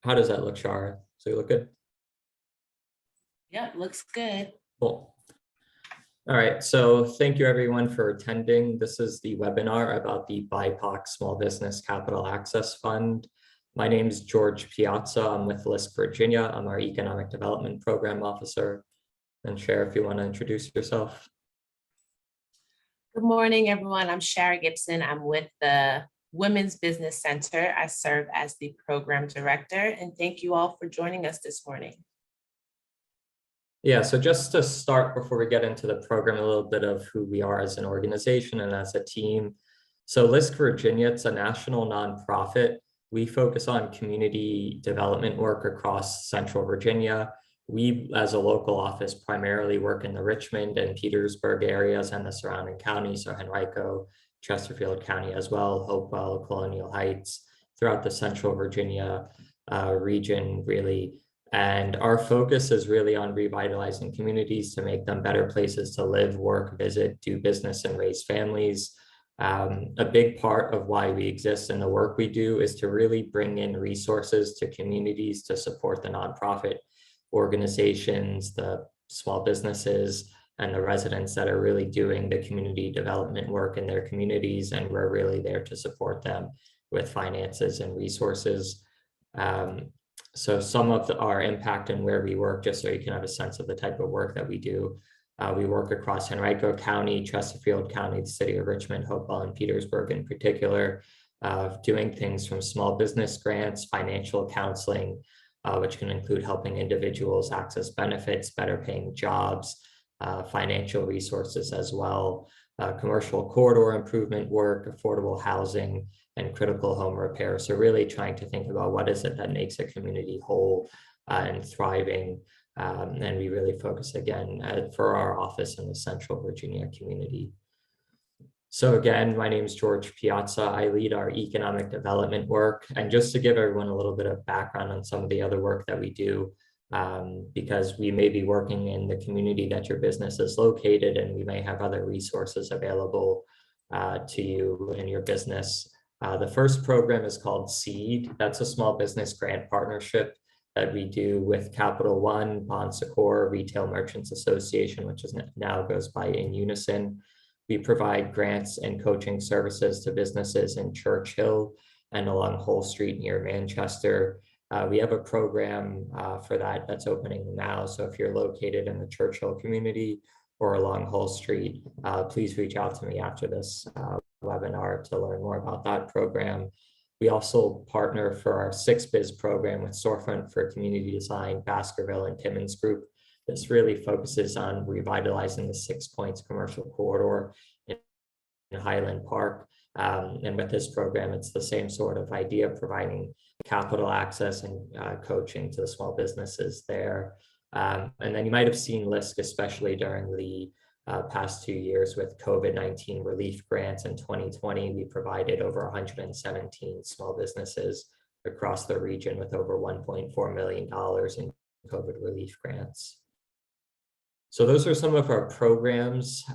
How does that look, Shara? So you look good? Yep, looks good. Cool. All right, so thank you everyone for attending. This is the webinar about the BIPOC Small Business Capital Access Fund. My name is George Piazza. I'm with LISC Virginia. I'm our Economic Development Program Officer. And Cher, if you want to introduce yourself. Good morning, everyone. I'm Shara Gibson. I'm with the Women's Business Center. I serve as the program director, and thank you all for joining us this morning. Yeah, so just to start before we get into the program, a little bit of who we are as an organization and as a team. So LISC Virginia, it's a national nonprofit. We focus on community development work across Central Virginia. We, as a local office, primarily work in the Richmond and Petersburg areas and the surrounding counties, so Henrico, Chesterfield County as well, Hopewell, Colonial Heights, throughout the Central Virginia region, really. And our focus is really on revitalizing communities to make them better places to live, work, visit, do business, and raise families. A big part of why we exist and the work we do is to really bring in resources to communities to support the nonprofit organizations, the small businesses, and the residents that are really doing the community development work in their communities. And we're really there to support them with finances and resources. So some of our impact and where we work, just so you can have a sense of the type of work that we do. We work across Henrico County, Chesterfield County, the city of Richmond, Hopewell, and Petersburg in particular, doing things from small business grants, financial counseling, which can include helping individuals access benefits, better paying jobs, financial resources as well, commercial corridor improvement work, affordable housing, and critical home repair. So really trying to think about what is it that makes a community whole and thriving. And we really focus again for our office in the Central Virginia community. So again, my name is George Piazza. I lead our economic development work. And just to give everyone a little bit of background on some of the other work that we do, because we may be working in the community that your business is located, and we may have other resources available to you in your business. The first program is called SEED. That's a small business grant partnership that we do with Capital One, Bon Secours, Retail Merchants Association, which is now goes by In Unison. We provide grants and coaching services to businesses in Churchill and along Hull Street near Manchester. We have a program for that that's opening now. So if you're located in the Churchill community or along Hull Street, please reach out to me after this webinar to learn more about that program. We also partner for our 6Biz program with Storefront for Community Design, Baskerville, and Timmins Group. This really focuses on revitalizing the 6 Points commercial corridor in Highland Park. And with this program, it's the same sort of idea, providing capital access and coaching to the small businesses there. And then you might have seen LISC, especially during the past 2 years with COVID-19 relief grants. In 2020, we provided over 117 small businesses across the region with over $1.4 million in COVID relief grants. So those are some of our programs.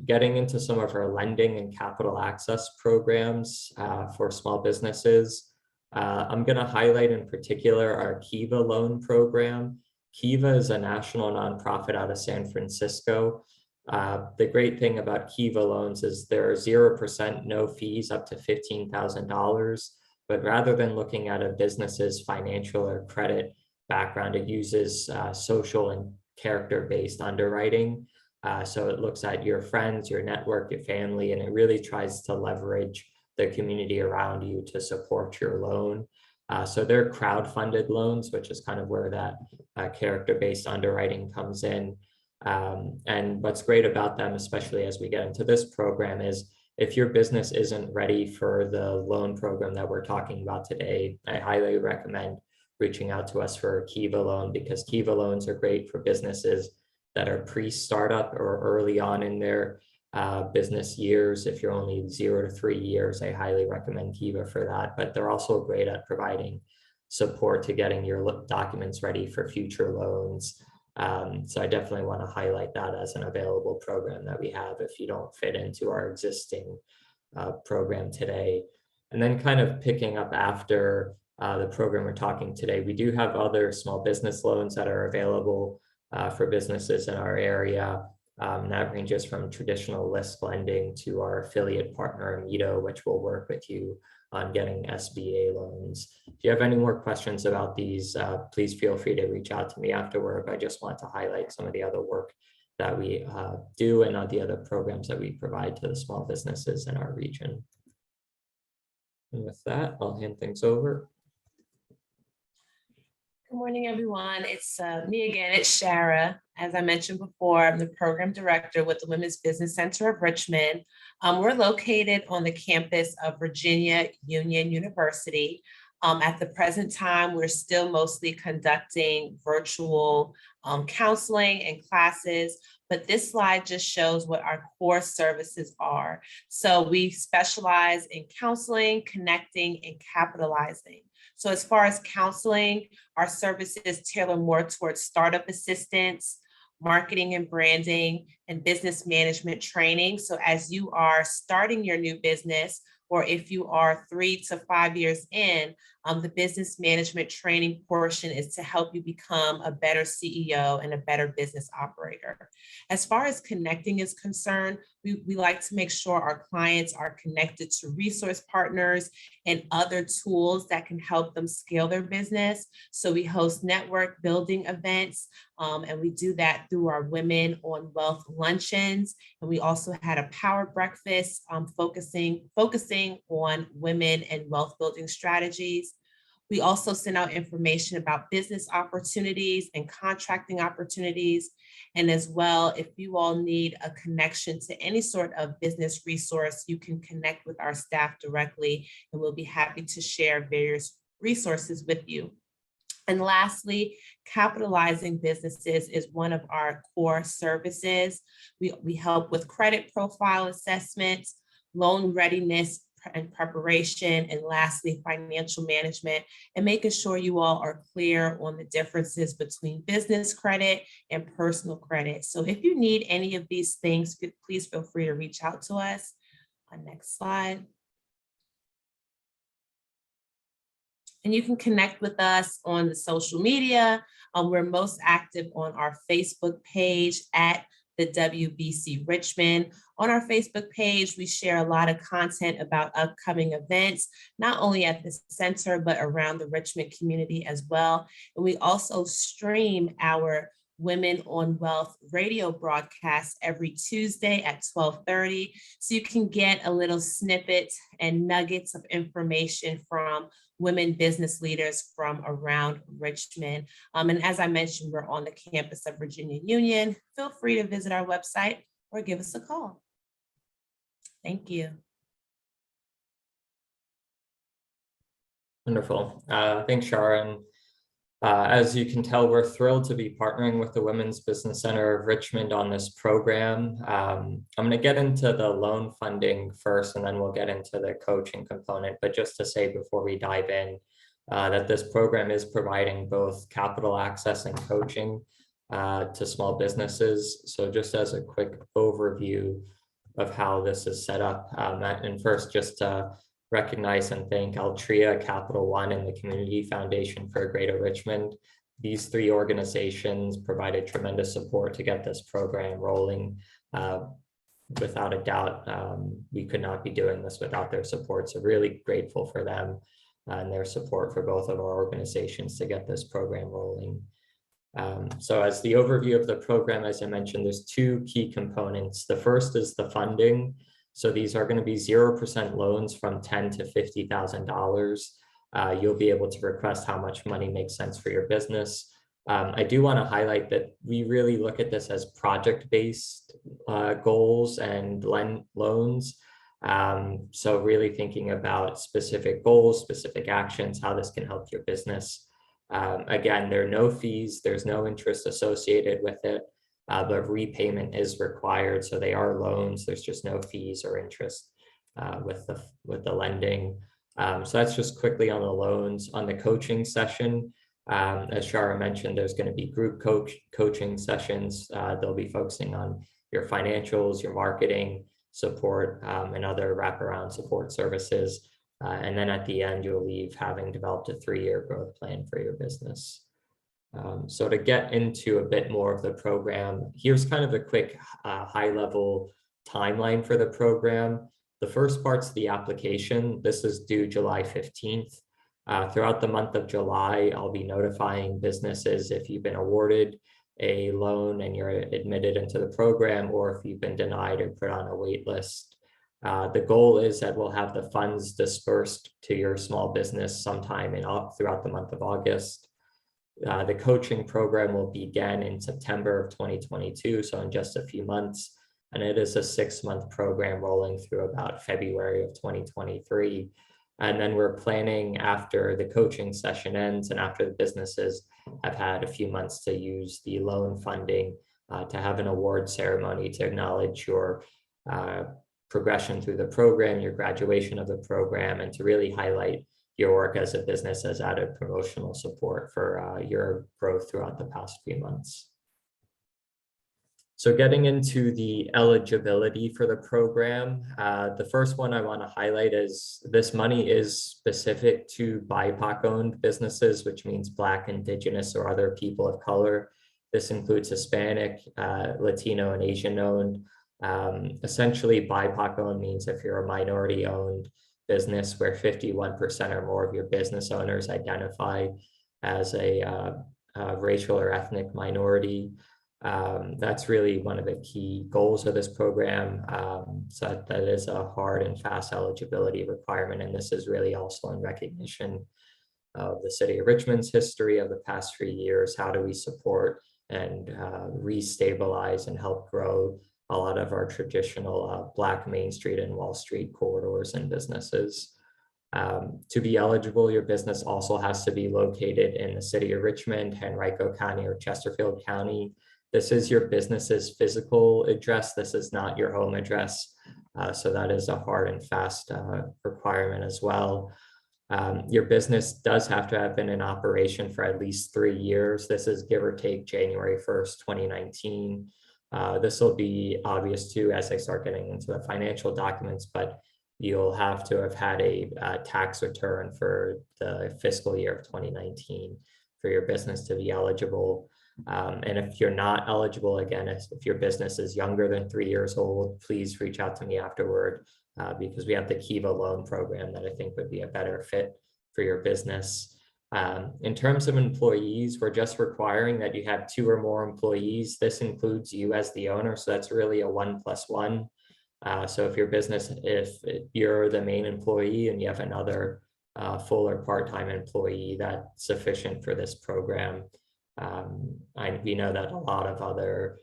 Getting into some of our lending and capital access programs for small businesses. I'm going to highlight in particular our Kiva Loan program. Kiva is a national nonprofit out of San Francisco. The great thing about Kiva loans is there are 0% no fees up to $15,000. But rather than looking at a business's financial or credit background, it uses social and character-based underwriting. So it looks at your friends, your network, your family, and it really tries to leverage the community around you to support your loan. So they're crowd-funded loans, which is kind of where that character-based underwriting comes in. And what's great about them, especially as we get into this program, is if your business isn't ready for the loan program that we're talking about today, I highly recommend reaching out to us for a Kiva loan, because Kiva loans are great for businesses that are pre-startup or early on in their business years. If you're only 0 to 3 years, I highly recommend Kiva for that. But they're also great at providing support to getting your documents ready for future loans. So I definitely want to highlight that as an available program that we have if you don't fit into our existing program today. And then kind of picking up after the program we're talking today. We do have other small business loans that are available for businesses in our area. That ranges from traditional list lending to our affiliate partner, Amito, which will work with you on getting SBA loans. If you have any more questions about these, please feel free to reach out to me after work. I just want to highlight some of the other work that we do and the other programs that we provide to the small businesses in our region. And with that, I'll hand things over. Good morning, everyone. It's me again, it's Shara. As I mentioned before, I'm the program director with the Women's Business Center of Richmond. We're located on the campus of Virginia Union University. At the present time, we're still mostly conducting virtual counseling and classes, but this slide just shows what our core services are. So we specialize in counseling, connecting, and capitalizing. So as far as counseling, our services tailor more towards startup assistance, marketing and branding, and business management training. So as you are starting your new business, or if you are 3 to 5 years in, the business management training portion is to help you become a better CEO and a better business operator. As far as connecting is concerned, we like to make sure our clients are connected to resource partners and other tools that can help them scale their business. So we host network building events, and we do that through our Women on Wealth luncheons. And we also had a power breakfast focusing on women and wealth building strategies. We also send out information about business opportunities and contracting opportunities. And as well, if you all need a connection to any sort of business resource, you can connect with our staff directly, and we'll be happy to share various resources with you. And lastly, capitalizing businesses is one of our core services. We help with credit profile assessments, loan readiness and preparation, and lastly, financial management, and making sure you all are clear on the differences between business credit and personal credit. So if you need any of these things, please feel free to reach out to us. Next slide. And you can connect with us on the social media. We're most active on our Facebook page at the WBC Richmond. On our Facebook page, we share a lot of content about upcoming events, not only at the center, but around the Richmond community as well. And we also stream our Women on Wealth radio broadcast every Tuesday at 12:30. So you can get a little snippet and nuggets of information from women business leaders from around Richmond. And as I mentioned, we're on the campus of Virginia Union. Feel free to visit our website or give us a call. Thank you. Wonderful. Thanks, Sharon. As you can tell, we're thrilled to be partnering with the Women's Business Center of Richmond on this program. I'm going to get into the loan funding first, and then we'll get into the coaching component. But just to say before we dive in, that this program is providing both capital access and coaching to small businesses. So just as a quick overview of how this is set up, and first just to recognize and thank Altria, Capital One, and the Community Foundation for Greater Richmond. These three organizations provided tremendous support to get this program rolling. Without a doubt, we could not be doing this without their support. So really grateful for them and their support for both of our organizations to get this program rolling. So as the overview of the program, as I mentioned, there's two key components. The first is the funding. So these are going to be 0% loans from $10,000 to $50,000. You'll be able to request how much money makes sense for your business. I do want to highlight that we really look at this as project-based goals and loans. So really thinking about specific goals, specific actions, how this can help your business. Again, there are no fees, there's no interest associated with it. But repayment is required, so they are loans. There's just no fees or interest with the lending. So that's just quickly on the loans. On the coaching session, as Shara mentioned, there's going to be group coaching sessions. They'll be focusing on your financials, your marketing support, and other wraparound support services. And then at the end, you'll leave having developed a 3-year growth plan for your business. So to get into a bit more of the program, here's kind of a quick high-level timeline for the program. The first part's the application. This is due July 15th. Throughout the month of July, I'll be notifying businesses if you've been awarded a loan and you're admitted into the program, or if you've been denied or put on a wait list. The goal is that we'll have the funds dispersed to your small business sometime throughout the month of August. The coaching program will begin in September of 2022, so in just a few months. And it is a 6-month program rolling through about February of 2023. And then we're planning, after the coaching session ends and after the businesses have had a few months to use the loan funding, to have an award ceremony to acknowledge your progression through the program, your graduation of the program, and to really highlight your work as a business as added promotional support for your growth throughout the past few months. So getting into the eligibility for the program, the first one I want to highlight is this money is specific to BIPOC-owned businesses, which means Black, Indigenous, or other people of color. This includes Hispanic, Latino, and Asian-owned. Essentially, BIPOC-owned means if you're a minority-owned business where 51% or more of your business owners identify as a racial or ethnic minority. That's really one of the key goals of this program. So that is a hard and fast eligibility requirement. And this is really also in recognition of the city of Richmond's history of the past 3 years. How do we support and restabilize and help grow a lot of our traditional Black Main Street and Wall Street corridors and businesses? To be eligible, your business also has to be located in the city of Richmond, Henrico County, or Chesterfield County. This is your business's physical address. This is not your home address. So that is a hard and fast requirement as well. Your business does have to have been in operation for at least 3 years. This is give or take January 1st, 2019. This will be obvious too as I start getting into the financial documents, but you'll have to have had a tax return for the fiscal year of 2019 for your business to be eligible. And if you're not eligible, again, if your business is younger than 3 years old, please reach out to me afterward, because we have the Kiva Loan program that I think would be a better fit for your business. In terms of employees, we're just requiring that you have 2 or more employees. This includes you as the owner, so that's really a 1+1. So if your business, if you're the main employee and you have another full or part-time employee, that's sufficient for this program. We know that a lot of other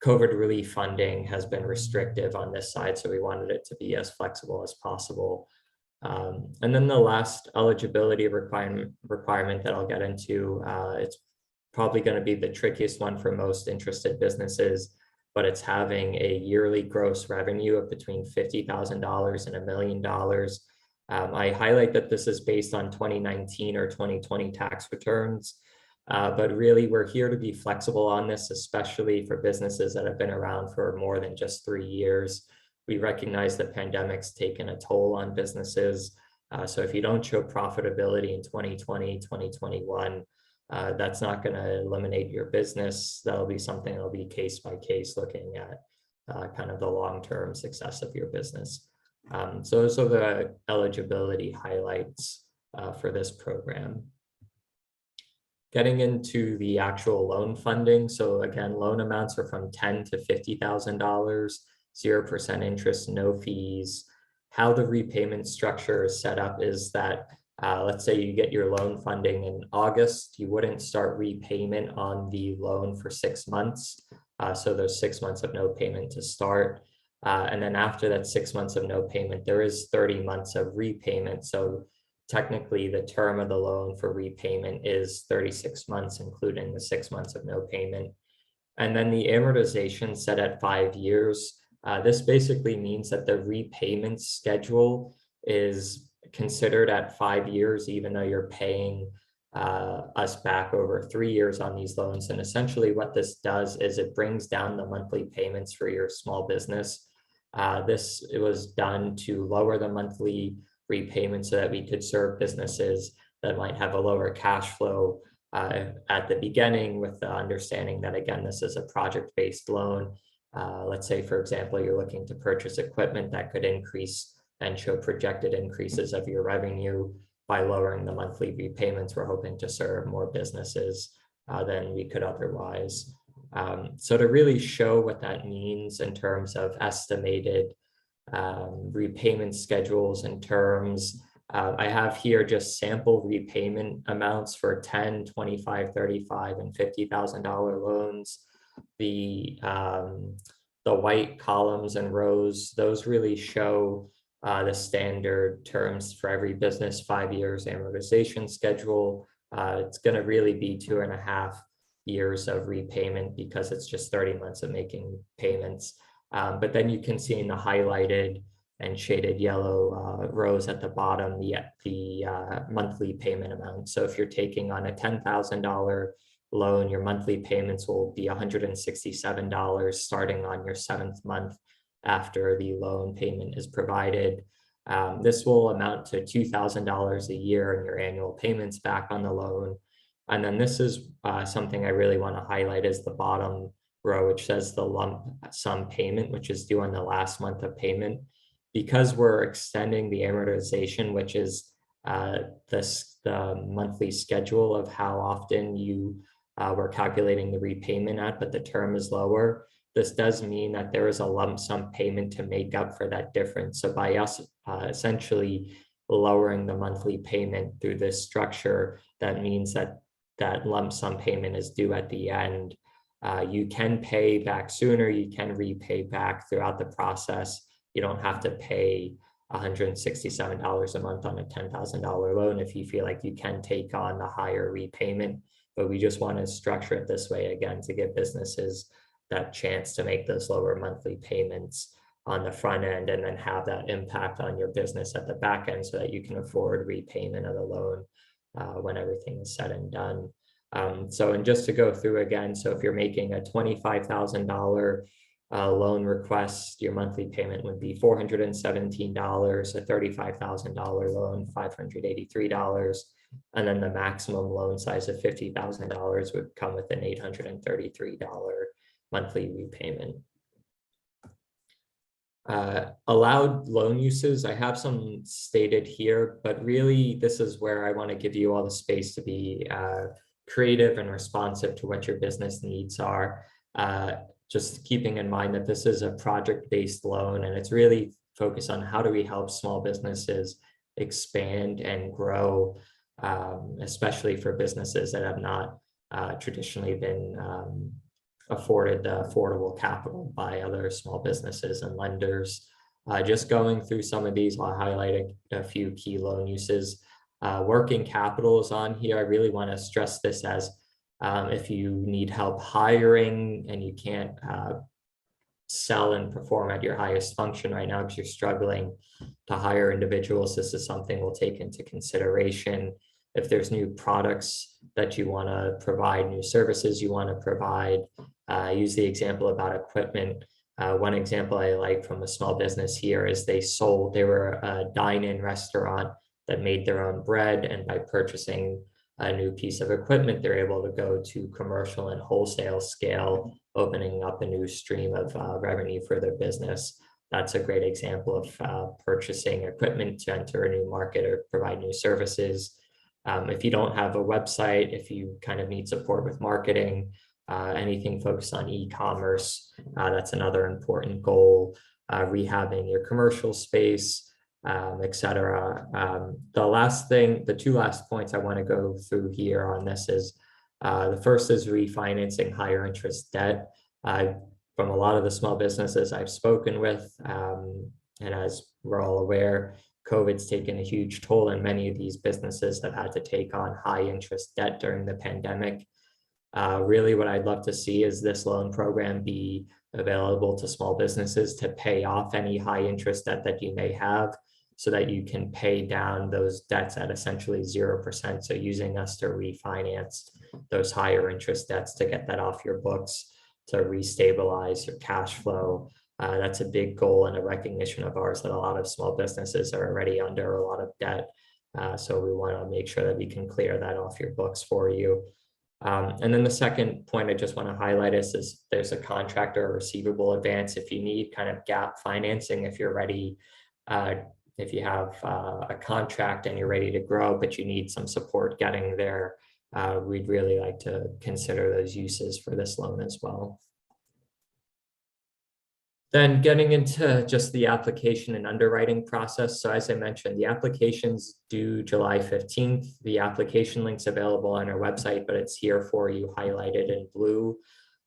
COVID relief funding has been restrictive on this side, so we wanted it to be as flexible as possible. And then the last eligibility requirement that I'll get into, it's probably going to be the trickiest one for most interested businesses, but it's having a yearly gross revenue of between $50,000 and $1 million. I highlight that this is based on 2019 or 2020 tax returns. But really, we're here to be flexible on this, especially for businesses that have been around for more than just 3 years. We recognize the pandemic's taken a toll on businesses. So if you don't show profitability in 2020, 2021, that's not going to eliminate your business. That'll be something that'll be case by case, looking at kind of the long-term success of your business. So those are the eligibility highlights for this program. Getting into the actual loan funding. So again, loan amounts are from $10,000 to $50,000, 0% interest, no fees. How the repayment structure is set up is that, let's say you get your loan funding in August, you wouldn't start repayment on the loan for 6 months. So there's 6 months of no payment to start. And then after that 6 months of no payment, there is 30 months of repayment. So technically, the term of the loan for repayment is 36 months, including the 6 months of no payment. And then the amortization set at 5 years. This basically means that the repayment schedule is considered at 5 years, even though you're paying us back over 3 years on these loans. And essentially what this does is it brings down the monthly payments for your small business. It was done to lower the monthly repayment so that we could serve businesses that might have a lower cash flow at the beginning, with the understanding that, again, this is a project-based loan. Let's say, for example, you're looking to purchase equipment that could increase and show projected increases of your revenue. By lowering the monthly repayments, we're hoping to serve more businesses than we could otherwise. So to really show what that means in terms of estimated repayment schedules and terms, I have here just sample repayment amounts for $10, $25, $35, and $50,000 loans. The white columns and rows, those really show the standard terms for every business, 5 years amortization schedule. It's going to really be 2.5 years of repayment because it's just 30 months of making payments. But then you can see in the highlighted and shaded yellow rows at the bottom, the monthly payment amount. So if you're taking on a $10,000 loan, your monthly payments will be $167 starting on your 7th month after the loan payment is provided. This will amount to $2,000 a year in your annual payments back on the loan. And then this is something I really want to highlight, is the bottom row, which says the lump sum payment, which is due on the last month of payment. Because we're extending the amortization, which is the monthly schedule of how often we're calculating the repayment at, but the term is lower. This does mean that there is a lump sum payment to make up for that difference. So by us essentially lowering the monthly payment through this structure, that means that that lump sum payment is due at the end. You can pay back sooner, you can repay back throughout the process. You don't have to pay $167 a month on a $10,000 loan if you feel like you can take on the higher repayment. But we just want to structure it this way, again, to give businesses that chance to make those lower monthly payments on the front end, and then have that impact on your business at the back end so that you can afford repayment of the loan when everything is said and done. And just to go through again, so if you're making a $25,000 loan request, your monthly payment would be $417, a $35,000 loan, $583, and then the maximum loan size of $50,000 would come with an $833 monthly repayment. Allowed loan uses, I have some stated here, but really this is where I want to give you all the space to be creative and responsive to what your business needs are. Just keeping in mind that this is a project-based loan, and it's really focused on how do we help small businesses expand and grow, especially for businesses that have not traditionally been afforded affordable capital by other small businesses and lenders. Just going through some of these, I'll highlight a few key loan uses. Working capital is on here. I really want to stress this as if you need help hiring and you can't sell and perform at your highest function right now because you're struggling to hire individuals, this is something we'll take into consideration. If there's new products that you want to provide, new services you want to provide, use the example about equipment. One example I like from a small business here is they were a dine-in restaurant that made their own bread, and by purchasing a new piece of equipment, they're able to go to commercial and wholesale scale, opening up a new stream of revenue for their business. That's a great example of purchasing equipment to enter a new market or provide new services. If you don't have a website, if you kind of need support with marketing, anything focused on e-commerce, that's another important goal. Rehabbing your commercial space, etc. The two last points I want to go through here on this is the first is refinancing higher interest debt. From a lot of the small businesses I've spoken with, and as we're all aware, COVID's taken a huge toll, and many of these businesses have had to take on high interest debt during the pandemic. Really what I'd love to see is this loan program be available to small businesses to pay off any high interest debt that you may have, so that you can pay down those debts at essentially 0%. So using us to refinance those higher interest debts to get that off your books, to restabilize your cash flow, That's a big goal and a recognition of ours that a lot of small businesses are already under a lot of debt. So we want to make sure that we can clear that off your books for you. And then the second point I just want to highlight is there's a contractor or receivable advance if you need kind of gap financing, if you're ready, if you have a contract and you're ready to grow, but you need some support getting there, we'd really like to consider those uses for this loan as well. Then getting into just the application and underwriting process. So as I mentioned, the application's due July 15th. The application link's available on our website, but it's here for you highlighted in blue.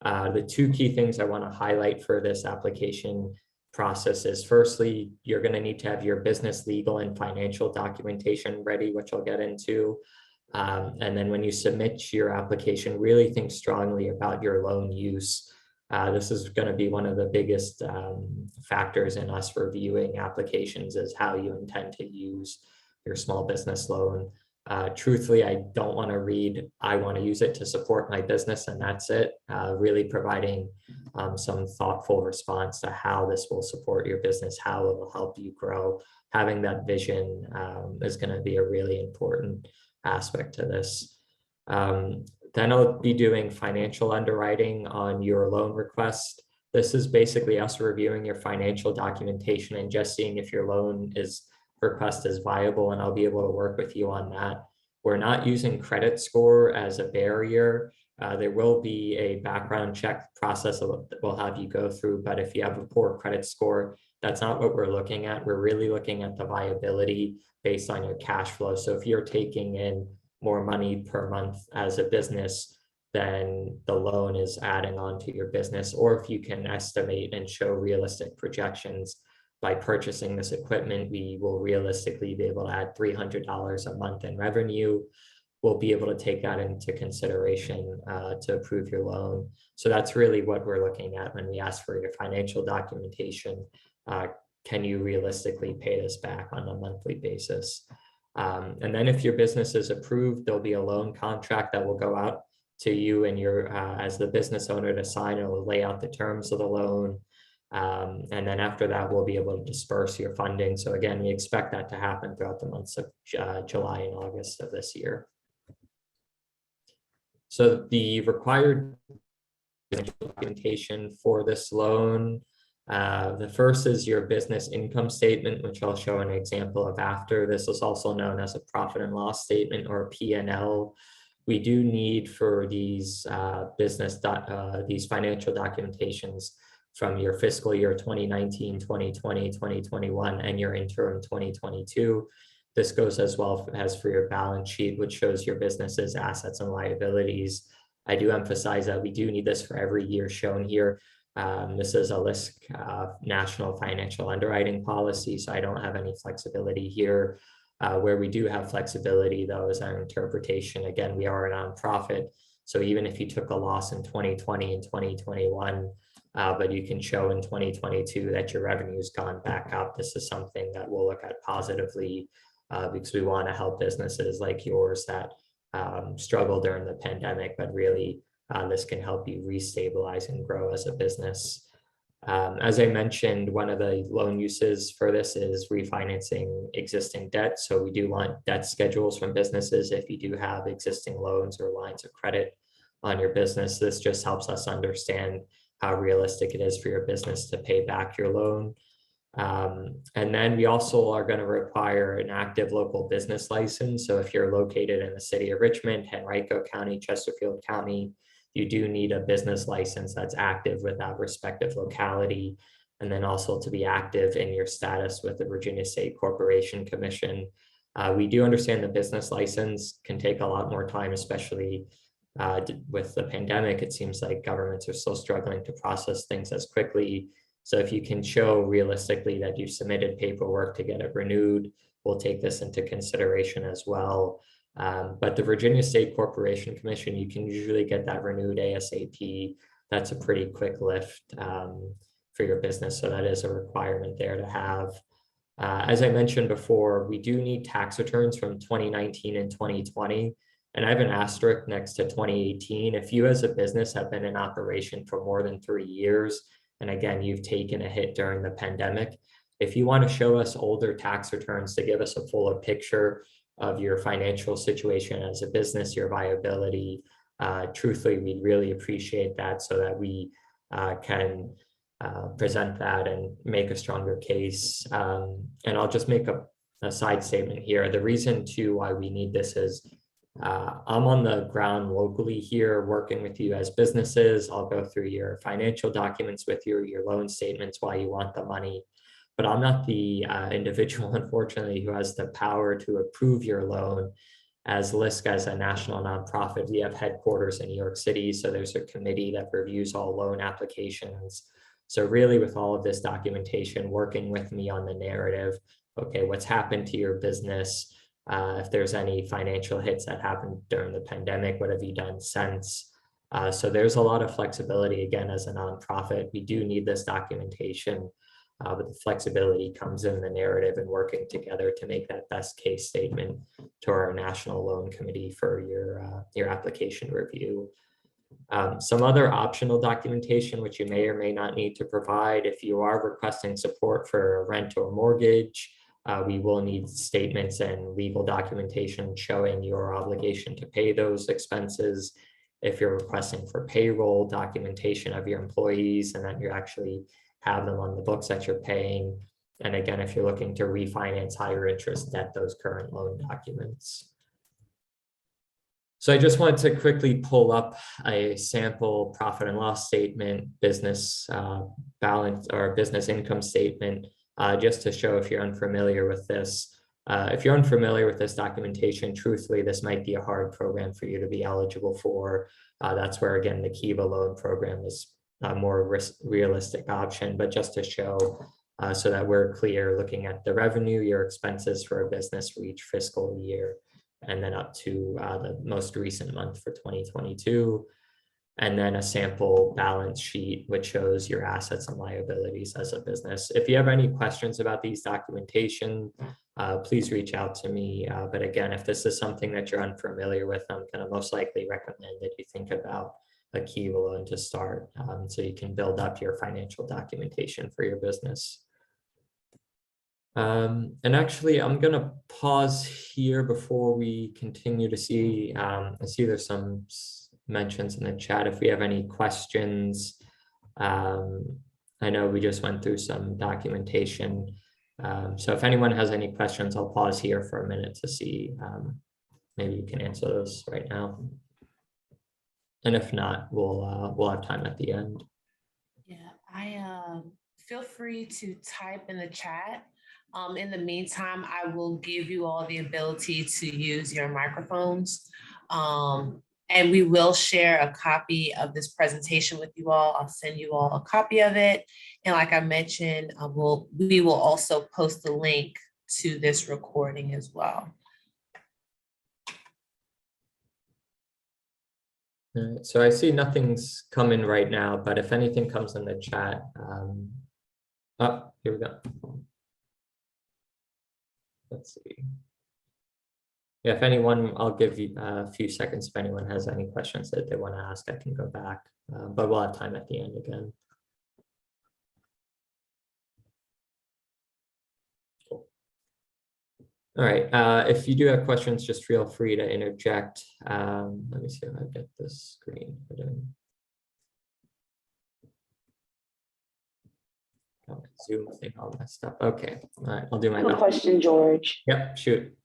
The two key things I want to highlight for this application process is firstly, you're going to need to have your business legal and financial documentation ready, which I'll get into. And then when you submit your application, really think strongly about your loan use. This is going to be one of the biggest factors in us reviewing applications is how you intend to use your small business loan. Truthfully, I don't want to read, I want to use it to support my business and that's it. Really providing some thoughtful response to how this will support your business, how it will help you grow. Having that vision is going to be a really important aspect to this. Then I'll be doing financial underwriting on your loan request. This is basically us reviewing your financial documentation and just seeing if your loan request is viable, and I'll be able to work with you on that. We're not using credit score as a barrier. There will be a background check process that we'll have you go through, but if you have a poor credit score, that's not what we're looking at. We're really looking at the viability based on your cash flow. So if you're taking in more money per month as a business, then the loan is adding on to your business. Or if you can estimate and show realistic projections by purchasing this equipment, we will realistically be able to add $300 a month in revenue. We'll be able to take that into consideration to approve your loan. So that's really what we're looking at when we ask for your financial documentation. Can you realistically pay this back on a monthly basis? And then if your business is approved, there'll be a loan contract that will go out to you and your as the business owner to sign. It will lay out the terms of the loan. And then after that, we'll be able to disperse your funding. So again, we expect that to happen throughout the months of July and August of this year. So the required documentation for this loan, the first is your business income statement, which I'll show an example of after. This is also known as a profit and loss statement or P&L. We do need for these these financial documentations from your fiscal year 2019, 2020, 2021, and your interim 2022. This goes as well as for your balance sheet, which shows your business's assets and liabilities. I do emphasize that we do need this for every year shown here. This is a LISC national financial underwriting policy, so I don't have any flexibility here. Where we do have flexibility, though, is our interpretation. Again, we are a nonprofit, so even if you took a loss in 2020 and 2021, but you can show in 2022 that your revenue has gone back up, this is something that we'll look at positively because we want to help businesses like yours that struggle during the pandemic, but really this can help you restabilize and grow as a business. As I mentioned, one of the loan uses for this is refinancing existing debt. So we do want debt schedules from businesses if you do have existing loans or lines of credit on your business. This just helps us understand how realistic it is for your business to pay back your loan. And then we also are going to require an active local business license. So if you're located in the city of Richmond, Henrico County, Chesterfield County, you do need a business license that's active with that respective locality. And then also to be active in your status with the Virginia State Corporation Commission. We do understand the business license can take a lot more time, especially with the pandemic. It seems like governments are still struggling to process things as quickly. So if you can show realistically that you've submitted paperwork to get it renewed, we'll take this into consideration as well. But the Virginia State Corporation Commission, you can usually get that renewed ASAP. That's a pretty quick lift for your business. So that is a requirement there to have. As I mentioned before, we do need tax returns from 2019 and 2020. And I have an asterisk next to 2018. If you as a business have been in operation for more than 3 years, And again, you've taken a hit during the pandemic. If you want to show us older tax returns to give us a fuller picture of your financial situation as a business, your viability, truthfully, we'd really appreciate that so that we can present that and make a stronger case. And I'll just make a side statement here. The reason too why we need this is I'm on the ground locally here working with you as businesses. I'll go through your financial documents with you, your loan statements, why you want the money. But I'm not the individual, unfortunately, who has the power to approve your loan. As LISC, as a national nonprofit, we have headquarters in New York City. So there's a committee that reviews all loan applications. So really with all of this documentation, working with me on the narrative, okay, what's happened to your business? If there's any financial hits that happened during the pandemic, what have you done since? So there's a lot of flexibility. Again, as a nonprofit, we do need this documentation, but the flexibility comes in the narrative and working together to make that best case statement to our National Loan Committee for your application review. Some other optional documentation, which you may or may not need to provide if you are requesting support for a rent or mortgage. We will need statements and legal documentation showing your obligation to pay those expenses. If you're requesting for payroll, documentation of your employees and that you actually have them on the books that you're paying. And again, if you're looking to refinance higher interest debt, those current loan documents. So I just wanted to quickly pull up a sample profit and loss statement, business balance or business income statement, just to show if you're unfamiliar with this. If you're unfamiliar with this documentation, truthfully, this might be a hard program for you to be eligible for. That's where, again, the Kiva Loan program is a more realistic option, but just to show so that we're clear, looking at the revenue, your expenses for a business for each fiscal year, and then up to the most recent month for 2022. And then a sample balance sheet, which shows your assets and liabilities as a business. If you have any questions about these documentation, please reach out to me. But again, if this is something that you're unfamiliar with, I'm going to most likely recommend that you think about a Kiva Loan to start so you can build up your financial documentation for your business. And actually, I'm going to pause here before we continue to see. I see there's some mentions in the chat. If we have any questions, I know we just went through some documentation. So if anyone has any questions, I'll pause here for a minute to see. Maybe you can answer those right now. And if not, we'll have time at the end. Yeah, I feel free to type in the chat. In the meantime, I will give you all the ability to use your microphones. And we will share a copy of this presentation with you all. I'll send you all a copy of it. And like I mentioned, we will also post a link to this recording as well. All right, so I see nothing's coming right now, but if anything comes in the chat, oh, here we go. Let's see. Yeah, if anyone, I'll give you a few seconds. If anyone has any questions that they want to ask, I can go back, but we'll have time at the end again. Cool. All right, if you do have questions, just feel free to interject. Let me see if I get this screen. Oh, Zoom thing all messed up. Okay, all right, I'll do my best. Question, George. Yep, shoot.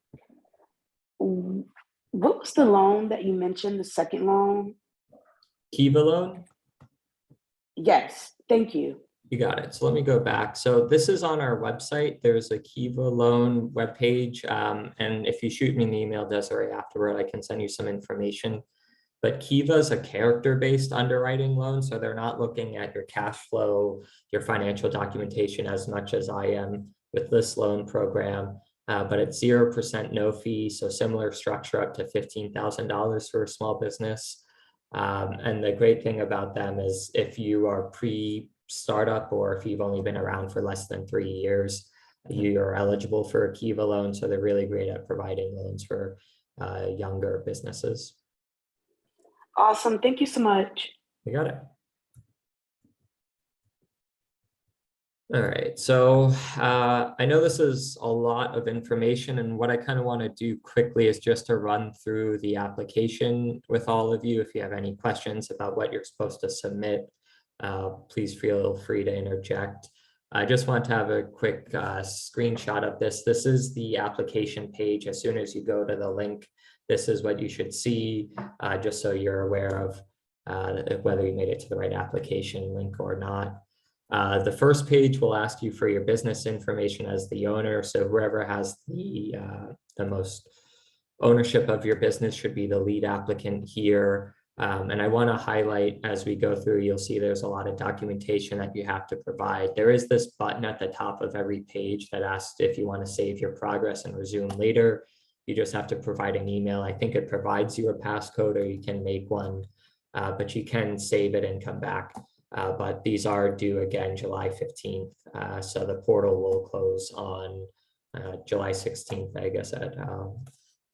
What was the loan that you mentioned, the second loan? Kiva Loan? Yes, thank you. You got it. So let me go back. So this is on our website. There's a Kiva Loan webpage. And if you shoot me an email, Desiree, afterward, I can send you some information. But Kiva is a character-based underwriting loan. So they're not looking at your cash flow, your financial documentation as much as I am with this loan program. But it's 0% no fee. So similar structure up to $15,000 for a small business. And the great thing about them is if you are pre-startup or if you've only been around for less than 3 years, you are eligible for a Kiva loan. So they're really great at providing loans for younger businesses. Awesome. Thank you so much. You got it. All right, so I know this is a lot of information, and what I kind of want to do quickly is just to run through the application with all of you. If you have any questions about what you're supposed to submit, please feel free to interject. I just want to have a quick screenshot of this. This is the application page. As soon as you go to the link, this is what you should see, just so you're aware of whether you made it to the right application link or not. The first page will ask you for your business information as the owner. So whoever has the most ownership of your business should be the lead applicant here. And I want to highlight, as we go through, you'll see there's a lot of documentation that you have to provide. There is this button at the top of every page that asks if you want to save your progress and resume later. You just have to provide an email. I think it provides you a passcode, or you can make one, but you can save it and come back. But these are due again July 15th. So the portal will close on July 16th, I guess, at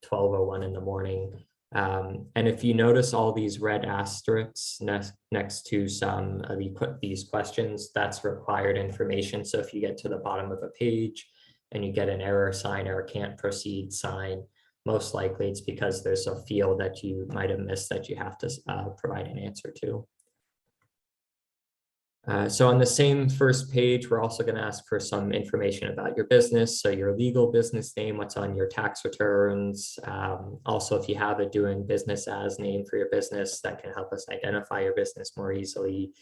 12:01 in the morning. And if you notice all these red asterisks next to some of these questions, that's required information. So if you get to the bottom of a page and you get an error sign or a can't proceed sign, most likely it's because there's a field that you might have missed that you have to provide an answer to. So on the same first page, we're also going to ask for some information about your business. So your legal business name, what's on your tax returns. Also, if you have a doing business as name for your business, that can help us identify your business more easily.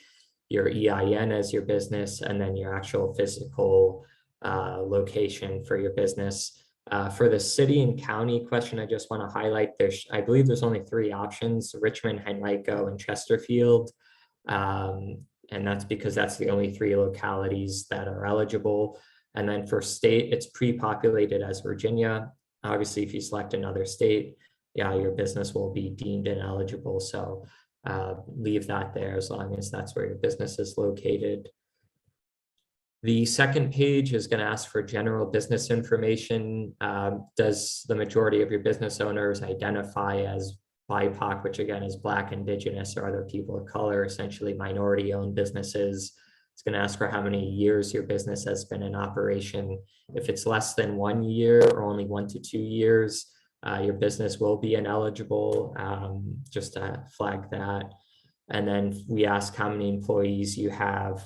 Your EIN as your business, and then your actual physical location for your business. For the city and county question, I just want to highlight I believe there's only 3 options: Richmond, Henrico, and Chesterfield. And that's because that's the only 3 localities that are eligible. And then for state, it's pre-populated as Virginia. Obviously, if you select another state, yeah, your business will be deemed ineligible. So leave that there as long as that's where your business is located. The second page is going to ask for general business information. Does the majority of your business owners identify as BIPOC, which again is Black, Indigenous, or other people of color, essentially minority-owned businesses? It's going to ask for how many years your business has been in operation. If it's less than 1 year or only 1 to 2 years, your business will be ineligible, just to flag that. And then we ask how many employees you have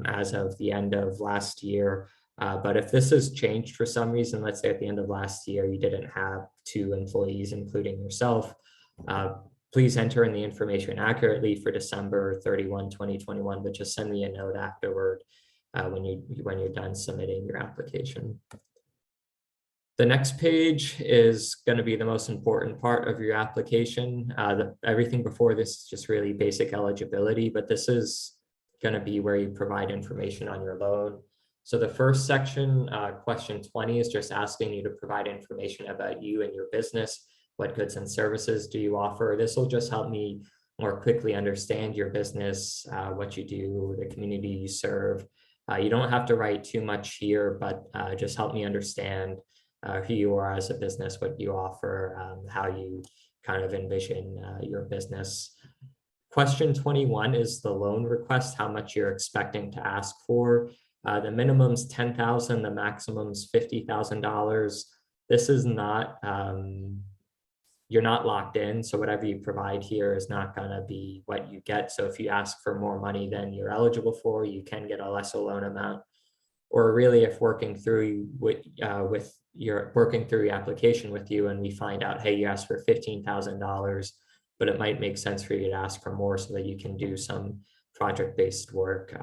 as of the end of last year. But if this has changed for some reason, let's say at the end of last year, you didn't have 2 employees, including yourself, please enter in the information accurately for December 31, 2021, but just send me a note afterward when you're done submitting your application. The next page is going to be the most important part of your application. Everything before this is just really basic eligibility, but this is going to be where you provide information on your loan. So the first section, question 20, is just asking you to provide information about you and your business. What goods and services do you offer? This will just help me more quickly understand your business, what you do, the community you serve. You don't have to write too much here, but just help me understand who you are as a business, what you offer, how you kind of envision your business. Question 21 is the loan request, how much you're expecting to ask for. The minimum's $10,000, the maximum's $50,000. This is not, you're not locked in. So whatever you provide here is not gonna be what you get. So if you ask for more money than you're eligible for, you can get a lesser loan amount. Or really, if working through your application with you and we find out, hey, you asked for $15,000, but it might make sense for you to ask for more so that you can do some project-based work.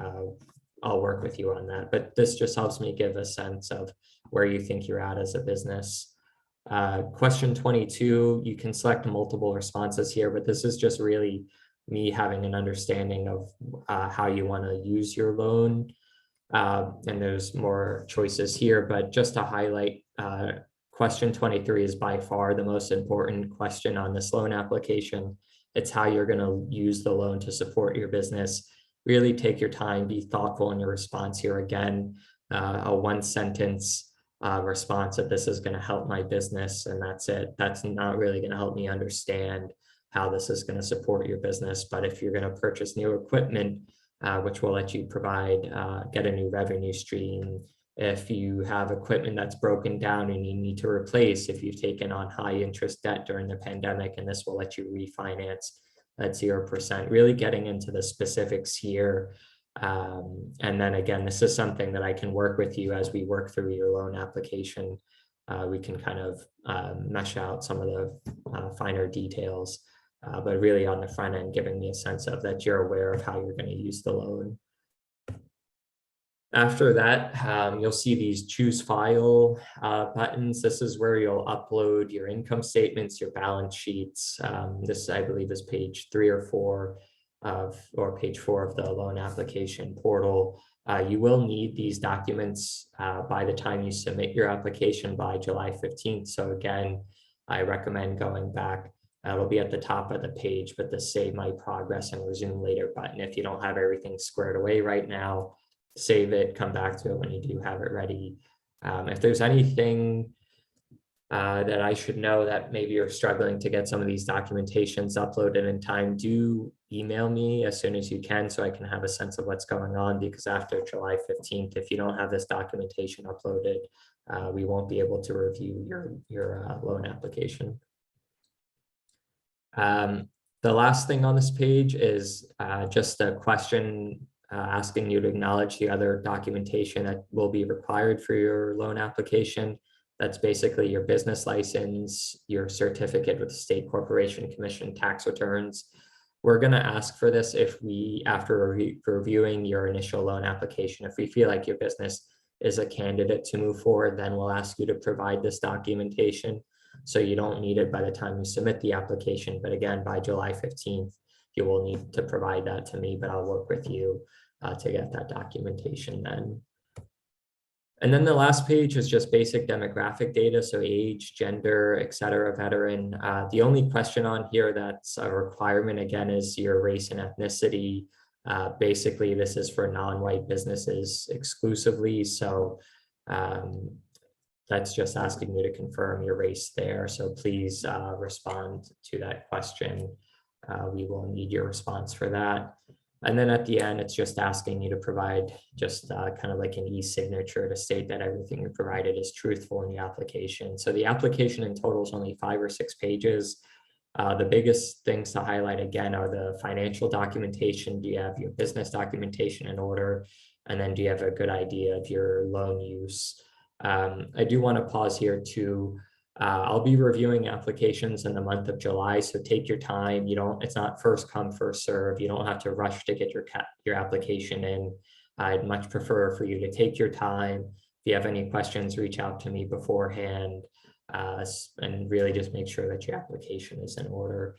I'll work with you on that. But this just helps me give a sense of where you think you're at as a business. Question 22, you can select multiple responses here, but this is just really me having an understanding of how you want to use your loan. And there's more choices here, but just to highlight, question 23 is by far the most important question on this loan application. It's how you're going to use the loan to support your business. Really take your time, be thoughtful in your response here. Again, a 1-sentence response that this is going to help my business, and that's it. That's not really going to help me understand how this is going to support your business. But if you're going to purchase new equipment, which will let you provide, get a new revenue stream. If you have equipment that's broken down and you need to replace, if you've taken on high interest debt during the pandemic, and this will let you refinance at 0%, really getting into the specifics here. And then again, this is something that I can work with you as we work through your loan application. We can kind of mesh out some of the finer details, but really on the front end, giving me a sense of that you're aware of how you're going to use the loan. After that, you'll see these choose file buttons. This is where you'll upload your income statements, your balance sheets. This, I believe, is page 3 or 4 or page 4 of the loan application portal. You will need these documents by the time you submit your application by July 15th. So again, I recommend going back. It'll be at the top of the page, but the Save My Progress and Resume Later button. If you don't have everything squared away right now, save it, come back to it when you do have it ready. If there's anything that I should know that maybe you're struggling to get some of these documentations uploaded in time, do email me as soon as you can so I can have a sense of what's going on, because after July 15th, if you don't have this documentation uploaded, we won't be able to review your loan application. The last thing on this page is just a question asking you to acknowledge the other documentation that will be required for your loan application. That's basically your business license, your certificate with the State Corporation Commission tax returns. We're going to ask for this if we, after reviewing your initial loan application, if we feel like your business is a candidate to move forward, then we'll ask you to provide this documentation. So you don't need it by the time you submit the application. But again, by July 15th, you will need to provide that to me, but I'll work with you to get that documentation then. And then the last page is just basic demographic data. So age, gender, et cetera, veteran. The only question on here that's a requirement, again, is your race and ethnicity. Basically, this is for non-white businesses exclusively. So that's just asking you to confirm your race there. So please respond to that question. We will need your response for that. And then at the end, it's just asking you to provide just kind of like an e-signature to state that everything you provided is truthful in the application. So the application in total is only 5 or 6 pages. The biggest things to highlight again are the financial documentation. Do you have your business documentation in order? And then do you have a good idea of your loan use? I do want to pause here too. I'll be reviewing applications in the month of July, so take your time. It's not first come, first serve. You don't have to rush to get your application in. I'd much prefer for you to take your time. If you have any questions, reach out to me beforehand, and really just make sure that your application is in order.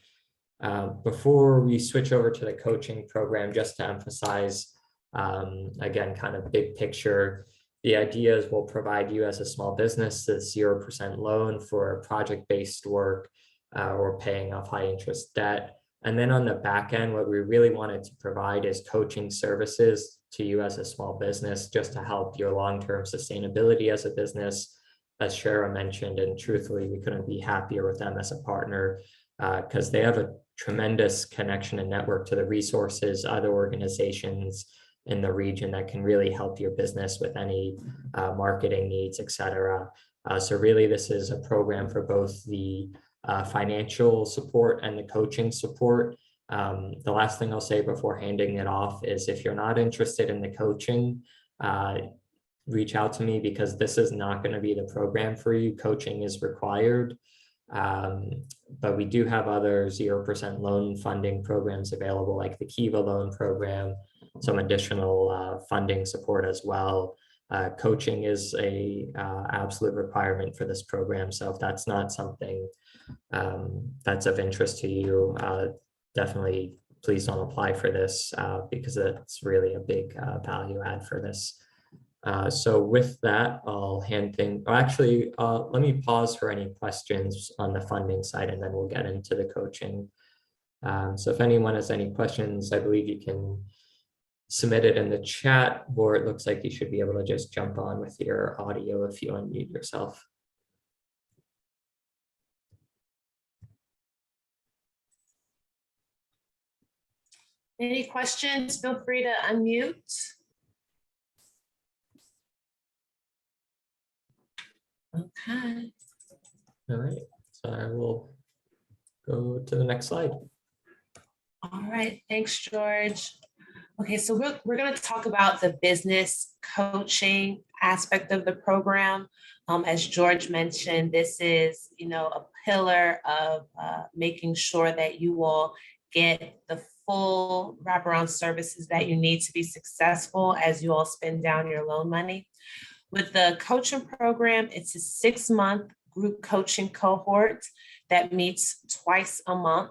Before we switch over to the coaching program, just to emphasize, again, kind of big picture, the idea is we'll provide you as a small business a 0% loan for project-based work or paying off high interest debt. And then on the back end, what we really wanted to provide is coaching services to you as a small business, just to help your long-term sustainability as a business. As Shara mentioned, and truthfully, we couldn't be happier with them as a partner because they have a tremendous connection and network to the resources, other organizations in the region that can really help your business with any marketing needs, et cetera. So really, this is a program for both the financial support and the coaching support. The last thing I'll say before handing it off is if you're not interested in the coaching, reach out to me, because this is not going to be the program for you. Coaching is required. But we do have other 0% loan funding programs available, like the Kiva Loan program, some additional funding support as well. Coaching is a absolute requirement for this program. So if that's not something that's of interest to you, definitely please don't apply for this because it's really a big value add for this. So with that, I'll hand things, actually, let me pause for any questions on the funding side, and then we'll get into the coaching. So if anyone has any questions, I believe you can submit it in the chat, or it looks like you should be able to just jump on with your audio if you unmute yourself. Any questions? Feel free to unmute. Okay. All right, so I will go to the next slide. All right, thanks, George. Okay, so we're going to talk about the business coaching aspect of the program. As George mentioned, this is, a pillar of making sure that you will get the full wraparound services that you need to be successful as you all spend down your loan money. With the coaching program, it's a 6-month group coaching cohort that meets twice a month.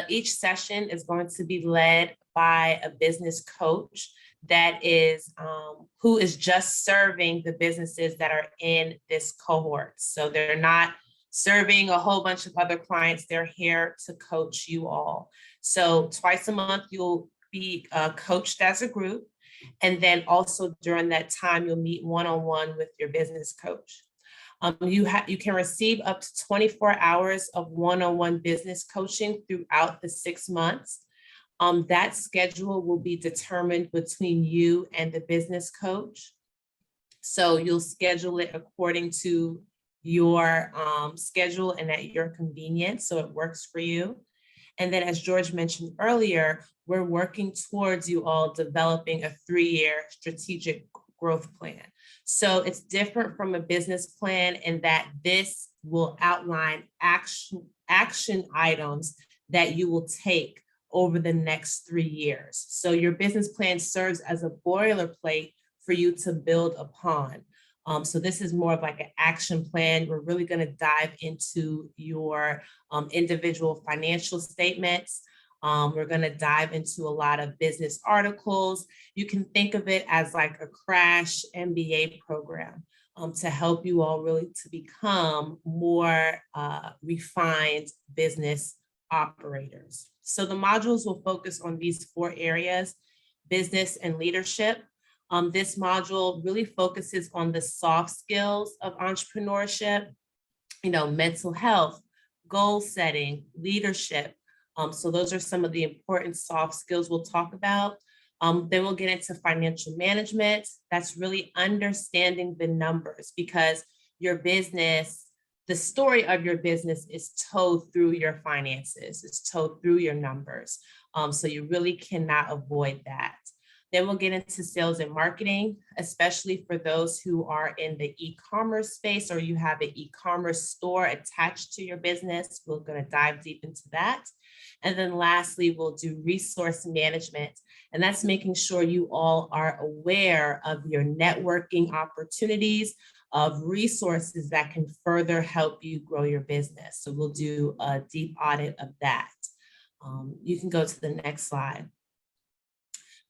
Each session is going to be led by a business coach that is who is just serving the businesses that are in this cohort. So they're not serving a whole bunch of other clients. They're here to coach you all. So twice a month, you'll be coached as a group. And then also during that time, you'll meet one-on-one with your business coach. You can receive up to 24 hours of one-on-one business coaching throughout the 6 months. That schedule will be determined between you and the business coach. So you'll schedule it according to your schedule and at your convenience, so it works for you. And then, as George mentioned earlier, we're working towards you all developing a 3-year strategic growth plan. So it's different from a business plan in that this will outline action items that you will take over the next 3 years. So your business plan serves as a boilerplate for you to build upon. So this is more of like an action plan. We're really going to dive into your individual financial statements. We're going to dive into a lot of business articles. You can think of it as like a crash MBA program to help you all really to become more refined business operators. So the modules will focus on these 4 areas: business and leadership. This module really focuses on the soft skills of entrepreneurship, mental health, goal setting, leadership. So those are some of the important soft skills we'll talk about. Then we'll get into financial management. That's really understanding the numbers, because your business, the story of your business is told through your finances, it's told through your numbers. So you really cannot avoid that. Then we'll get into sales and marketing, especially for those who are in the e-commerce space or you have an e-commerce store attached to your business. We're going to dive deep into that. And then lastly, we'll do resource management. And that's making sure you all are aware of your networking opportunities, of resources that can further help you grow your business. So we'll do a deep audit of that. You can go to the next slide.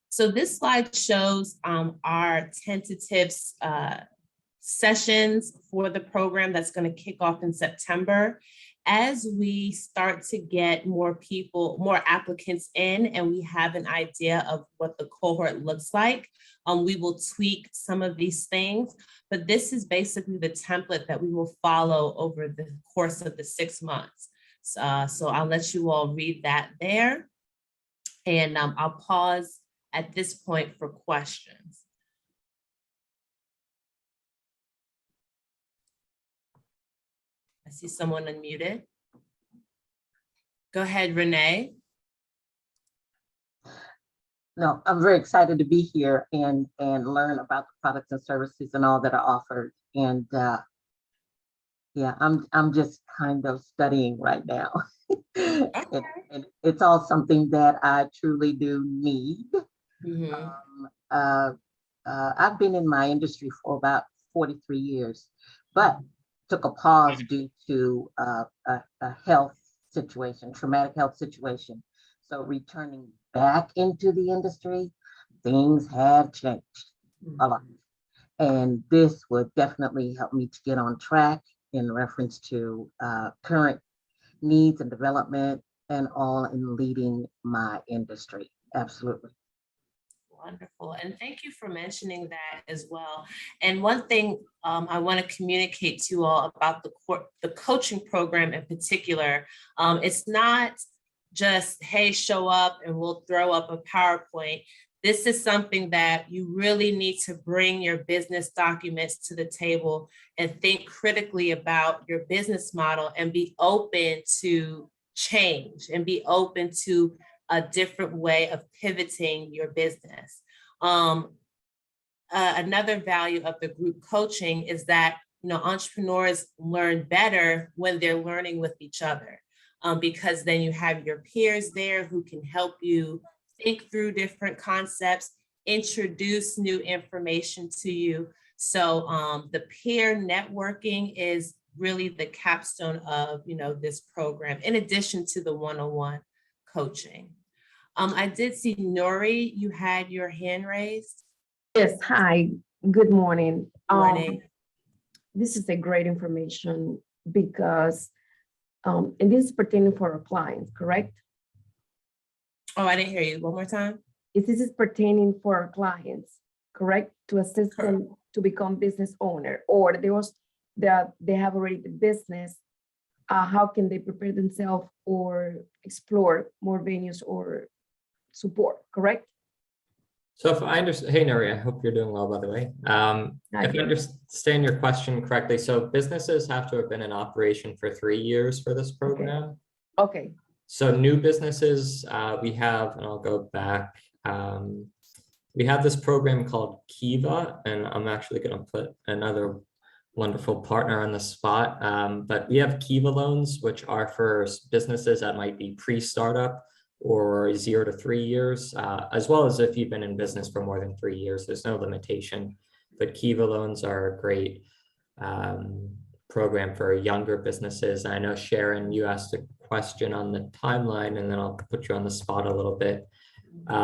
So this slide shows our tentative sessions for the program that's going to kick off in September. As we start to get more applicants in, and we have an idea of what the cohort looks like, we will tweak some of these things. But this is basically the template that we will follow over the course of the 6 months. So I'll let you all read that there. And I'll pause at this point for questions. I see someone unmuted. Go ahead, Renee. No, I'm very excited to be here and learn about the products and services and all that are offered. And yeah, I'm just kind of studying right now. Okay. and it's all something that I truly do need. Mm-hmm. I've been in my industry for about 43 years, but took a pause due to a health situation, traumatic health situation. So returning back into the industry, things have changed a lot. And this would definitely help me to get on track in reference to current needs and development and all in leading my industry. Absolutely. Wonderful. And thank you for mentioning that as well. And one thing I want to communicate to you all about the coaching program in particular, it's not just, hey, show up and we'll throw up a PowerPoint. This is something that you really need to bring your business documents to the table and think critically about your business model and be open to change and be open to a different way of pivoting your business. Another value of the group coaching is that, you know, entrepreneurs learn better when they're learning with each other, because then you have your peers there who can help you think through different concepts, introduce new information to you. So the peer networking is really the capstone of, you know, this program, in addition to the one-on-one coaching. I did see Nori, you had your hand raised. Yes, hi, good morning. Morning. This is a great information because, and this is pertaining for our clients, correct? Oh, I didn't hear you. One more time. This is pertaining for our clients, correct? To assist them to become business owner, or they have already the business. How can they prepare themselves or explore more venues or support, correct? So if I understand, hey, Nuri, I hope you're doing well, by the way. If I understand your question correctly, so businesses have to have been in operation for 3 years for this program. Okay. So new businesses, we have, and I'll go back. We have this program called Kiva, and I'm actually going to put another wonderful partner on the spot. But we have Kiva Loans, which are for businesses that might be pre-startup or 0 to 3 years, as well as if you've been in business for more than 3 years. There's no limitation, but Kiva Loans are a great program for younger businesses. I know, Sharon, you asked a question on the timeline, and then I'll put you on the spot a little bit.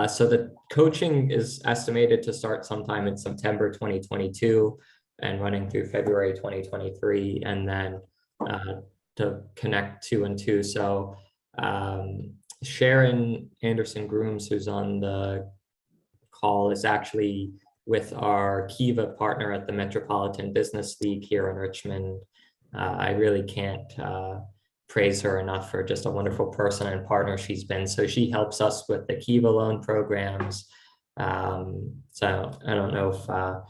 So the coaching is estimated to start sometime in September 2022 and running through February 2023, and then to connect 2 and 2. So Sharon Anderson Grooms, who's on the call, is actually with our Kiva partner at the Metropolitan Business League here in Richmond. I really can't praise her enough for just a wonderful person and partner she's been. So she helps us with the Kiva Loan programs. So I don't know if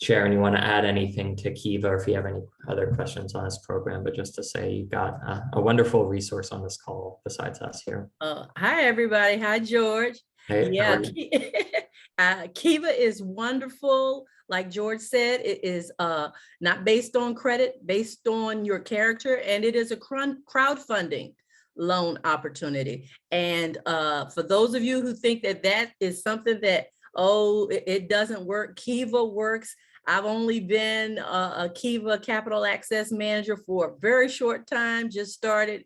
Sharon, you want to add anything to Kiva, or if you have any other questions on this program, but just to say you got a wonderful resource on this call besides us here. Hi, everybody. Hi, George. Hey, Yeah, Kiva is wonderful. Like George said, it is not based on credit, based on your character, and it is a crowdfunding loan opportunity. And for those of you who think that that is something that, oh, it doesn't work, Kiva works. I've only been a Kiva Capital Access Manager for a very short time, just started,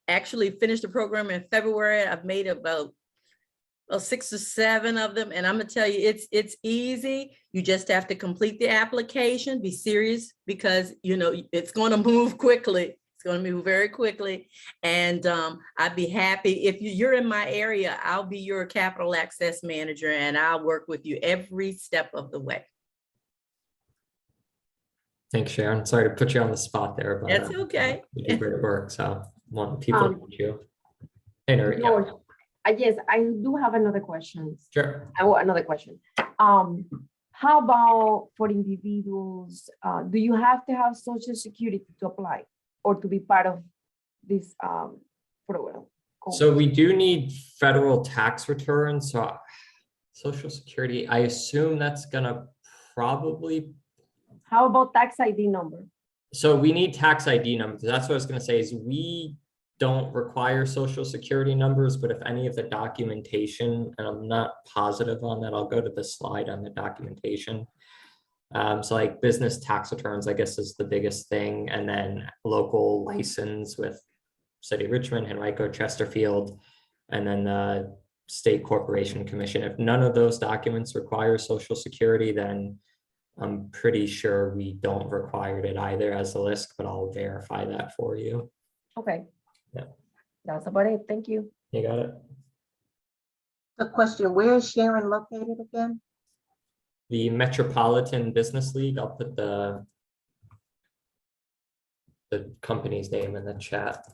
actually finished the program in February. I've made about 6 or 7 of them. And I'm gonna tell you, it's easy. You just have to complete the application, be serious, because you know it's gonna move quickly. It's gonna move very quickly. And I'd be happy if you're in my area, I'll be your capital access manager and I'll work with you every step of the way. Thanks, Sharon. Sorry to put you on the spot there, but That's okay. You do great work. So want people to meet you. Hey, Nuri, George, yes, I do have another question. Sure. Another question. How about for individuals? Do you have to have Social Security to apply or to be part of this program? So we do need federal tax returns. So Social Security, I assume that's gonna probably. How about tax ID number? So we need tax ID numbers. That's what I was gonna say is we don't require Social Security numbers, but if any of the documentation, and I'm not positive on that, I'll go to the slide on the documentation. So like business tax returns, I guess, is the biggest thing. And then local license with City of Richmond, Henrico, Chesterfield, and then the State Corporation Commission. If none of those documents require Social Security, then I'm pretty sure we don't require it either as a list, but I'll verify that for you. Okay. Yeah. That's about it. Thank you. You got it. The question, where is Sharon located again? The Metropolitan Business League, I'll put the company's name in the chat.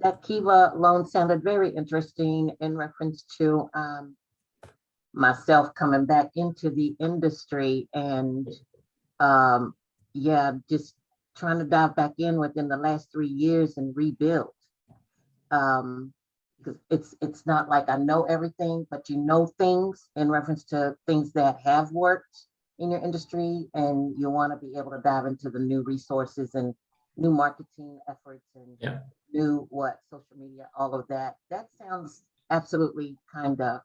That Kiva loan sounded very interesting in reference to myself coming back into the industry and yeah, just trying to dive back in within the last 3 years and rebuild. Because it's not like I know everything, but you know things in reference to things that have worked in your industry, and you want to be able to dive into the new resources and new marketing efforts and new social media, all of that. That sounds absolutely kind of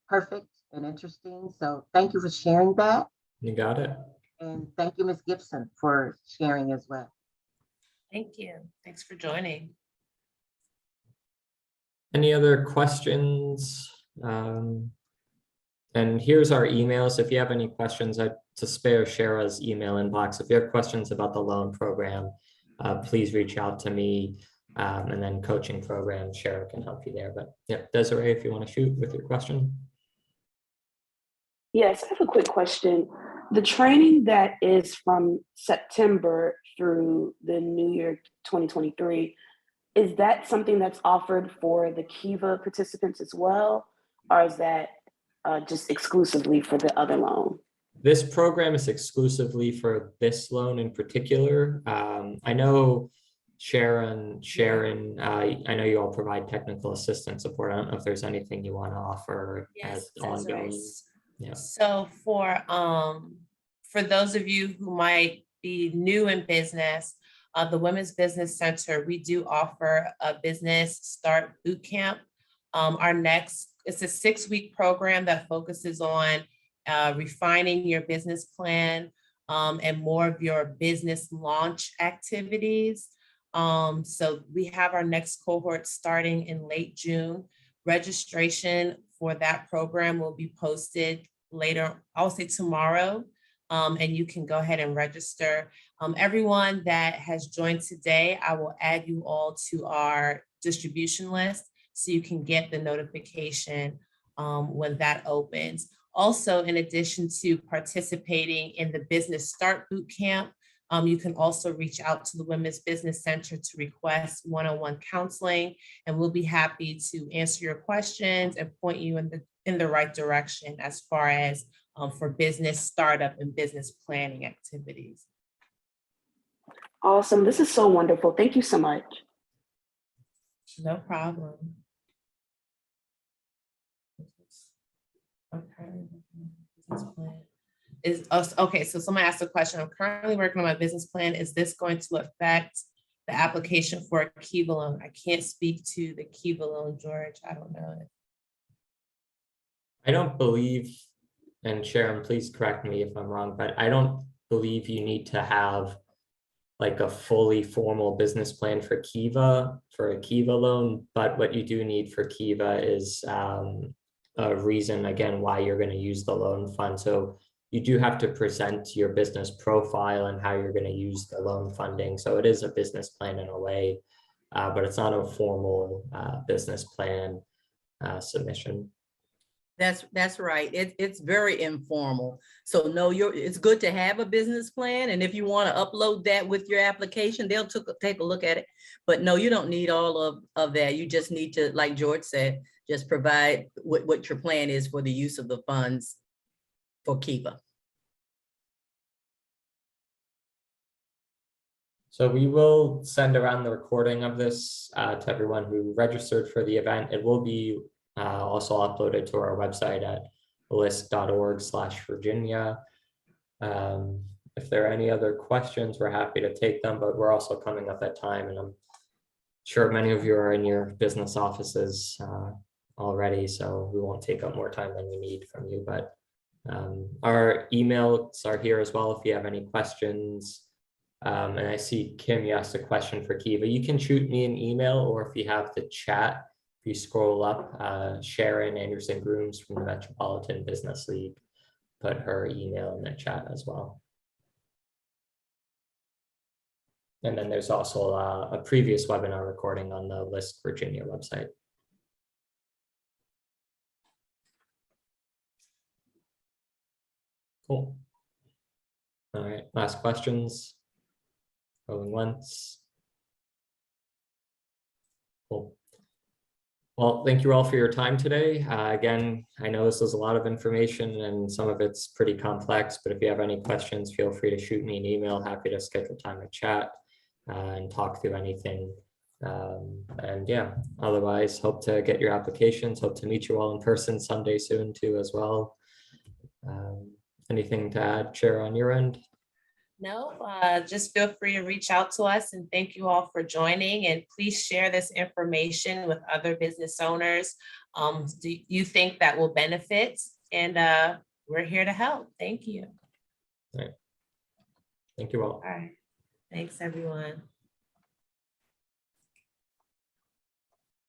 perfect and interesting. So thank you for sharing that. You got it. And thank you, Ms. Gibson, for sharing as well. Thank you. Thanks for joining. Any other questions? And here's our emails. If you have any questions, to spare Shara's email inbox. If you have questions about the loan program, please reach out to me. And then coaching program, Shara can help you there. But yeah, Desiree, if you want to shoot with your question. Yes, I have a quick question. The training that is from September through the new year 2023, is that something that's offered for the Kiva participants as well? Or is that just exclusively for the other loan? This program is exclusively for this loan in particular. I know Sharon, I know you all provide technical assistance support. I don't know if there's anything you want to offer as ongoing. Yeah. So for those of you who might be new in business, the Women's Business Center, we do offer a business start boot camp. It's a 6-week program that focuses on refining your business plan and more of your business launch activities. So we have our next cohort starting in late June. Registration for that program will be posted later, I'll say tomorrow, and you can go ahead and register. Everyone that has joined today, I will add you all to our distribution list so you can get the notification when that opens. Also, in addition to participating in the Business Start Bootcamp, you can also reach out to the Women's Business Center to request one-on-one counseling, and we'll be happy to answer your questions and point you in the right direction as far as for business startup and business planning activities. Awesome. This is so wonderful. Thank you so much. No problem. Okay. Business plan. Okay, so someone asked a question. I'm currently working on my business plan. Is this going to affect the application for a Kiva loan? I can't speak to the Kiva loan, George. I don't know it. I don't believe, and Sharon, please correct me if I'm wrong, but I don't believe you need to have like a fully formal business plan for a Kiva loan. But what you do need for Kiva is a reason, again, why you're going to use the loan fund. So you do have to present your business profile and how you're going to use the loan funding. So it is a business plan in a way, but it's not a formal business plan submission. That's right. It's very informal. So no, it's good to have a business plan. And if you want to upload that with your application, they'll take a look at it. But no, you don't need all of that. You just need to, like George said, just provide what your plan is for the use of the funds for Kiva. So we will send around the recording of this to everyone who registered for the event. It will be also uploaded to our website at list.org/Virginia. If there are any other questions, we're happy to take them, but we're also coming up at time, and I'm sure many of you are in your business offices already, so we won't take up more time than we need from you. But our emails are here as well if you have any questions. And I see Kim, you asked a question for Kiva. You can shoot me an email, or if you have the chat, if you scroll up, Sharon Anderson-Grooms from the Metropolitan Business League put her email in the chat as well. And then there's also a previous webinar recording on the List Virginia website. Cool. All right, last questions. Going once. Cool. Well, thank you all for your time today. Again, I know this is a lot of information and some of it's pretty complex, but if you have any questions, feel free to shoot me an email. Happy to schedule time to chat and talk through anything. And yeah, otherwise, hope to get your applications, hope to meet you all in person someday soon too as well. Anything to add, Chair, on your end? No, just feel free to reach out to us, and thank you all for joining, and please share this information with other business owners. Do you think that will benefit? And we're here to help. Thank you. All right. Thank you all. All right. Thanks, everyone.